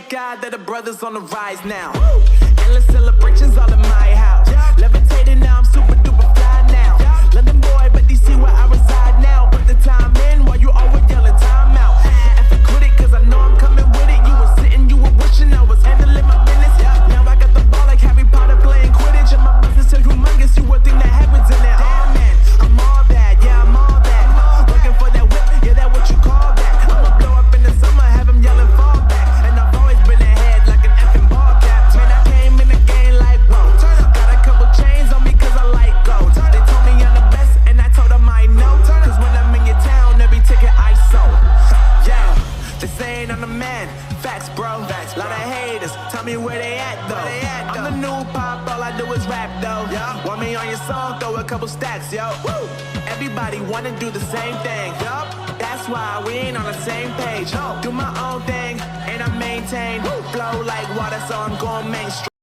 thank God that the brothers on the rise now. Endless celebrations all in my house. Levitating now, I'm super duper fly now. London boy, but DC where I reside now. Put the time in while you always yelling time out. And for quit it, cause I know I'm coming with it. You were sitting, you were wishing I was handling my business. Now I got the ball like Harry Potter playing Quidditch. And my business is humongous, you would think that happens in there. Oh man, I'm all that, yeah, I'm all that. Looking for that whip, yeah, that what you call that. I'ma blow up in the summer, have them yelling fall back. And I've always been ahead like an effing ball cap. Man, I came in the game like, whoa. Got a couple chains on me cause I like gold. They told me I'm the best and I told them I know. Cause when I'm in your town, every ticket I sold. Yeah, they saying I'm the man. Facts, bro. Lot of haters, tell me where they at though. I'm the new pop, all I do is rap though. Want me on your song, throw a couple stacks, yo. Woo! Everybody wanna do the same thing. That's why we ain't on the same page. Do my own thing and I maintain. Flow like water, so I'm going mainstream.